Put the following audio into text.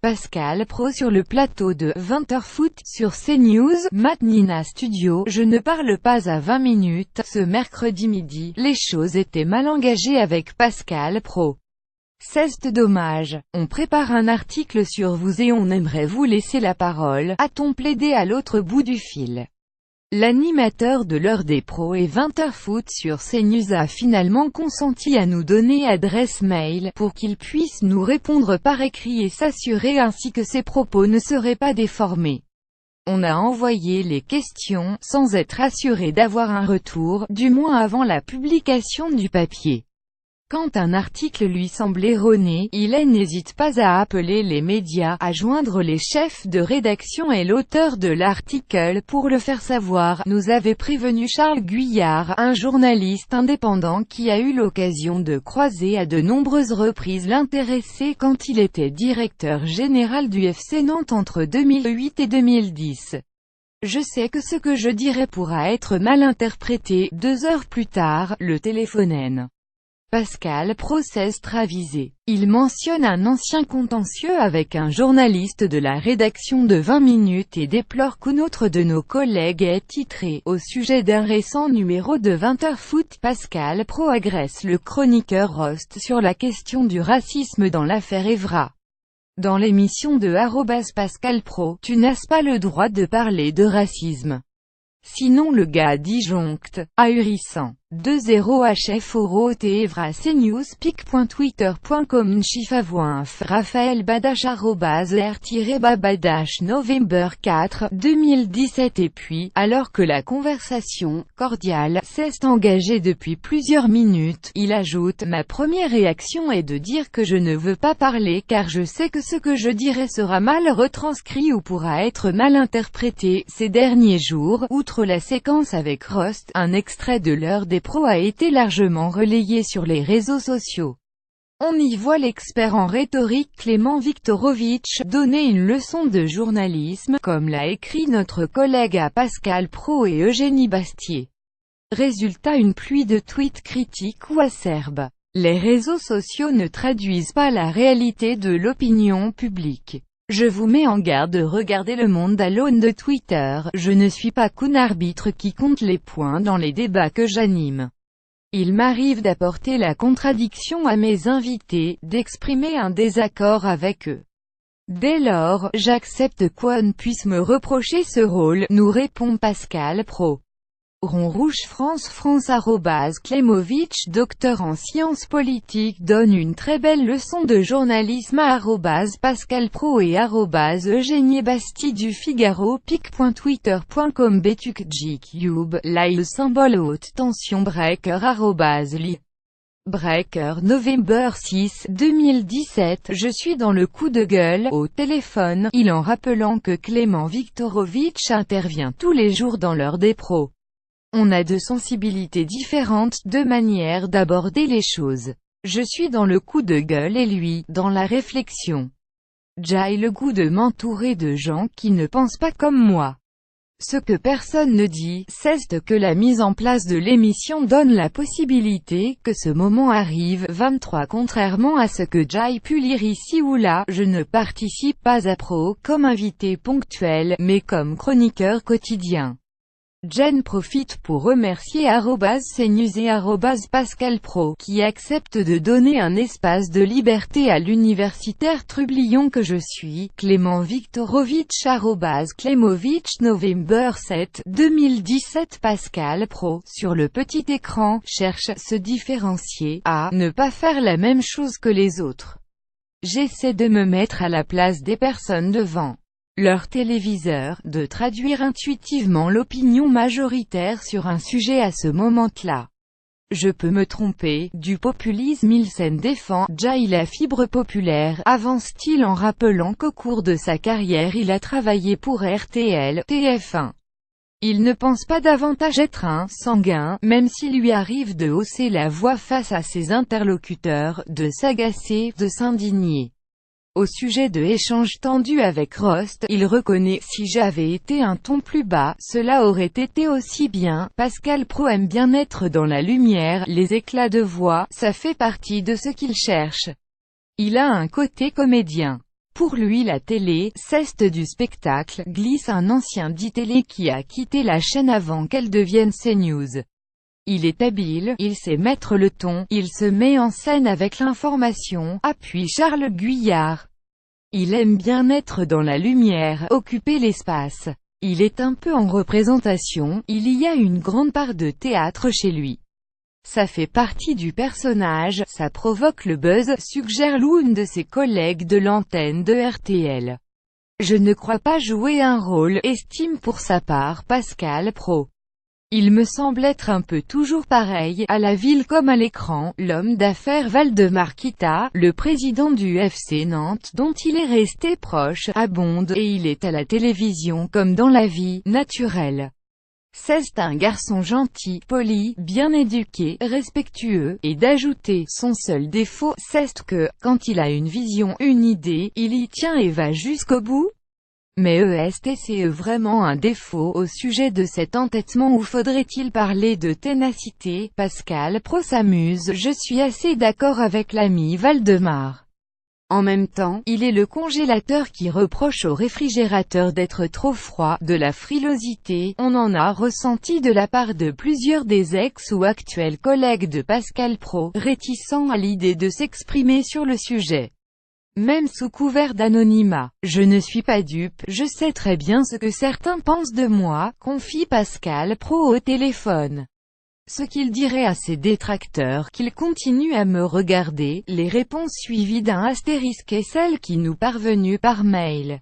Pascal Praud sur le plateau de 20h Foot sur CNews, Matnina Studio. Je ne parle pas à 20 minutes. Ce mercredi midi, les choses étaient mal engagées avec Pascal Praud. C'est dommage. On prépare un article sur vous et on aimerait vous laisser la parole, a-t-on plaidé à l'autre bout du fil. L'animateur de l'heure des pros et 20h Foot sur CNews a finalement consenti à nous donner adresse mail, pour qu'il puisse nous répondre par écrit et s'assurer ainsi que ses propos ne seraient pas déformés. On a envoyé les questions, sans être assuré d'avoir un retour, du moins avant la publication du papier. Quand un article lui semble erroné, il n'hésite pas à appeler les médias, à joindre les chefs de rédaction et l'auteur de l'article pour le faire savoir, nous avait prévenu Charles Guyard, un journaliste indépendant qui a eu l'occasion de croiser à de nombreuses reprises l'intéressé quand il était directeur général du FC Nantes entre 2008 et 2010. Je sais que ce que je dirai pourra être mal interprété. 2 heures plus tard, le téléphone. Pascal Praud s'est ravisé. Il mentionne un ancien contentieux avec un journaliste de la rédaction de 20 minutes et déplore qu'un autre de nos collègues ait titré, au sujet d'un récent numéro de 20h Foot, Pascal Praud agresse le chroniqueur Rost sur la question du racisme dans l'affaire Evra. Dans l'émission de @Pascal Praud, tu n'as pas le droit de parler de racisme. Sinon le gars disjoncte, ahurissant. 2-0 HF Oro T Evra CNews pic.twitter.com Chifavoinf Raphaël Badache @R-Babadache November 4, 2017. Et puis, alors que la conversation, cordiale, s'est engagée depuis plusieurs minutes, il ajoute, ma première réaction est de dire que je ne veux pas parler car je sais que ce que je dirai sera mal retranscrit ou pourra être mal interprété. Ces derniers jours, outre la séquence avec Rost, un extrait de l'heure des pros a été largement relayé sur les réseaux sociaux. On y voit l'expert en rhétorique Clément Viktorovitch donner une leçon de journalisme, comme l'a écrit notre collègue à Pascal Praud et Eugénie Bastier. Résultat, une pluie de tweets critiques ou acerbes. Les réseaux sociaux ne traduisent pas la réalité de l'opinion publique. Je vous mets en garde de regarder le monde à l'aune de Twitter. Je ne suis pas qu'un arbitre qui compte les points dans les débats que j'anime. Il m'arrive d'apporter la contradiction à mes invités, d'exprimer un désaccord avec eux. Dès lors, j'accepte qu'on puisse me reprocher ce rôle, nous répond Pascal Praud. Rond rouge France Klemovitch, docteur en sciences politiques, donne une très belle leçon de journalisme à @Pascal Praud et @Eugénie Basti du Figaro pic.twitter.com Betukjcube, live symbole haute tension breaker @li. Breaker November 6, 2017. Je suis dans le coup de gueule, au téléphone, il en rappelant que Clément Viktorovitch intervient tous les jours dans l'heure des pros. On a deux sensibilités différentes, deux manières d'aborder les choses. Je suis dans le coup de gueule et lui, dans la réflexion. J'ai le goût de m'entourer de gens qui ne pensent pas comme moi. Ce que personne ne dit, c'est que la mise en place de l'émission donne la possibilité que ce moment arrive. 23 Contrairement à ce que j'ai pu lire ici ou là, je ne participe pas à Pro comme invité ponctuel, mais comme chroniqueur quotidien. Jen profite pour remercier @CNews et @Pascal Praud, qui accepte de donner un espace de liberté à l'universitaire trublion que je suis. Clément Viktorovitch @Klemovitch November 7, 2017. Pascal Praud, sur le petit écran, cherche se différencier, à ne pas faire la même chose que les autres. J'essaie de me mettre à la place des personnes devant leur téléviseur, de traduire intuitivement l'opinion majoritaire sur un sujet à ce moment-là. Je peux me tromper, du populisme il s'en défend, j'ai la fibre populaire, avance-t-il en rappelant qu'au cours de sa carrière il a travaillé pour RTL, TF1. Il ne pense pas davantage être un sanguin, même s'il lui arrive de hausser la voix face à ses interlocuteurs, de s'agacer, de s'indigner. Au sujet de échanges tendus avec Rost, il reconnaît « Si j'avais été un ton plus bas, cela aurait été aussi bien ». Pascal Praud aime bien être dans la lumière, les éclats de voix, ça fait partie de ce qu'il cherche. Il a un côté comédien. Pour lui la télé, c'est du spectacle, glisse un ancien d'ITélé qui a quitté la chaîne avant qu'elle devienne CNews. Il est habile, il sait mettre le ton, il se met en scène avec l'information, appuie Charles Guyard. Il aime bien être dans la lumière, occuper l'espace. Il est un peu en représentation, il y a une grande part de théâtre chez lui. Ça fait partie du personnage, ça provoque le buzz, suggère l'une de ses collègues de l'antenne de RTL. Je ne crois pas jouer un rôle, estime pour sa part Pascal Praud. Il me semble être un peu toujours pareil, à la ville comme à l'écran, l'homme d'affaires Waldemar Kita, le président du FC Nantes, dont il est resté proche, abonde, et il est à la télévision comme dans la vie, naturel. C'est un garçon gentil, poli, bien éduqué, respectueux, et d'ajouter, son seul défaut, c'est que, quand il a une vision, une idée, il y tient et va jusqu'au bout. Mais est-ce vraiment un défaut au sujet de cet entêtement ou faudrait-il parler de ténacité? Pascal Praud s'amuse, je suis assez d'accord avec l'ami Waldemar. En même temps, il est le congélateur qui reproche au réfrigérateur d'être trop froid, de la frilosité, on en a ressenti de la part de plusieurs des ex ou actuels collègues de Pascal Praud, réticents à l'idée de s'exprimer sur le sujet. Même sous couvert d'anonymat. Je ne suis pas dupe, je sais très bien ce que certains pensent de moi, confie Pascal Praud au téléphone. Ce qu'il dirait à ses détracteurs, qu'ils continuent à me regarder, les réponses suivies d'un astérisque et celles qui nous parvenues par mail.